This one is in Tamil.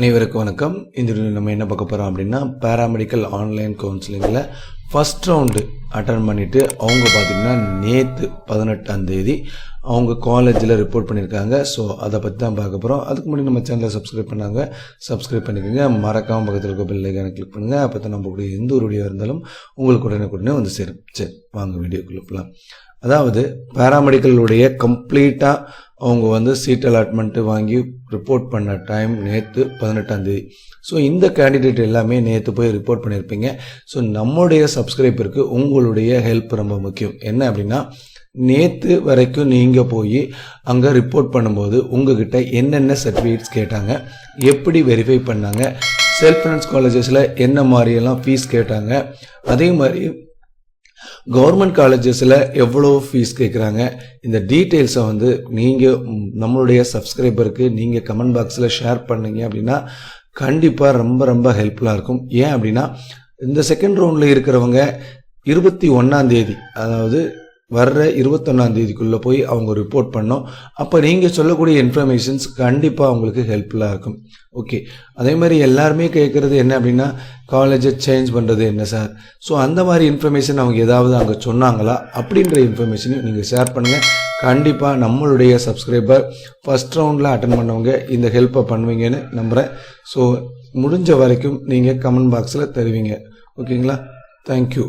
அனைவருக்கும் வணக்கம். இந்த வீடியோவில் நம்ம என்ன பார்க்க போகிறோம் அப்படின்னா, பேராமெடிக்கல் ஆன்லைன் கவுன்சிலிங்கில் ஃபஸ்ட் ரவுண்டு அட்டன் பண்ணிவிட்டு அவங்க பார்த்திங்கன்னா நேற்று 18ஆம் தேதி அவங்க காலேஜில் ரிப்போர்ட் பண்ணியிருக்காங்க. ஸோ அதை பற்றி தான் பார்க்க போகிறோம். அதுக்கு முன்னாடி நம்ம சேனலை சப்ஸ்கிரைப் பண்ணிக்கோங்க. மறக்காமல் பக்கத்தில் இருக்க பெல் ஐகானை கிளிக் பண்ணுங்கள். அப்போ தான் நம்ம கூட எந்த ஒரு வீடியோ இருந்தாலும் உங்களுக்கு உடனே வந்து சேரும். சரி, வாங்க வீடியோக்குள்ளே போகலாம். அதாவது பேராமெடிக்கலுடைய கம்ப்ளீட்டாக அவங்க வந்து சீட் அலாட்மெண்ட்டு வாங்கி ரிப்போர்ட் பண்ண டைம் நேற்று 18ஆம் தேதி. ஸோ இந்த கேண்டிடேட் எல்லாமே நேற்று போய் ரிப்போர்ட் பண்ணியிருப்பீங்க. ஸோ நம்முடைய சப்ஸ்கிரைபருக்கு உங்களுடைய ஹெல்ப் ரொம்ப முக்கியம். என்ன அப்படின்னா, நேற்று வரைக்கும் நீங்கள் போய் அங்கே ரிப்போர்ட் பண்ணும்போது உங்ககிட்ட என்னென்ன சர்டிஃபிகேட்ஸ் கேட்டாங்க, எப்படி வெரிஃபை பண்ணாங்க, செல்ஃப் ஃபைனான்ஸ் காலேஜஸில் என்ன மாதிரியெல்லாம் ஃபீஸ் கேட்டாங்க, அதே மாதிரி கவர்மெண்ட் காலேஜஸில் எவ்வளோ ஃபீஸ் கேட்குறாங்க, இந்த டீட்டெயில்ஸை வந்து நீங்கள் நம்மளுடைய சப்ஸ்கிரைபருக்கு நீங்கள் கமெண்ட் பாக்ஸில் ஷேர் பண்ணீங்க அப்படின்னா கண்டிப்பாக ரொம்ப ஹெல்ப்ஃபுல்லாக இருக்கும். ஏன் அப்படின்னா, இந்த செகண்ட் ரவுண்டில் இருக்கிறவங்க 21ஆம் தேதி, அதாவது வர்ற 21ஆம் தேதிக்குள்ளே போய் அவங்க ரிப்போர்ட் பண்ணோம். அப்போ நீங்கள் சொல்லக்கூடிய இன்ஃபர்மேஷன்ஸ் கண்டிப்பாக அவங்களுக்கு ஹெல்ப்ஃபுல்லாக இருக்கும். ஓகே, அதே மாதிரி எல்லாருமே கேட்குறது என்ன அப்படின்னா, காலேஜை சேஞ்ச் பண்ணுறது என்ன சார்? ஸோ அந்த மாதிரி இன்ஃபர்மேஷன் அவங்க ஏதாவது அங்கே சொன்னாங்களா அப்படின்ற இன்ஃபர்மேஷனையும் நீங்கள் ஷேர் பண்ணுங்கள். கண்டிப்பாக நம்மளுடைய சப்ஸ்கிரைபர் ஃபஸ்ட் ரவுண்டில் அட்டன் பண்ணவங்க இந்த ஹெல்ப்பை பண்ணுவீங்கன்னு நம்புகிறேன். ஸோ முடிஞ்ச வரைக்கும் நீங்கள் கமெண்ட் பாக்ஸில் தருவீங்க. ஓகேங்களா? தேங்க்யூ.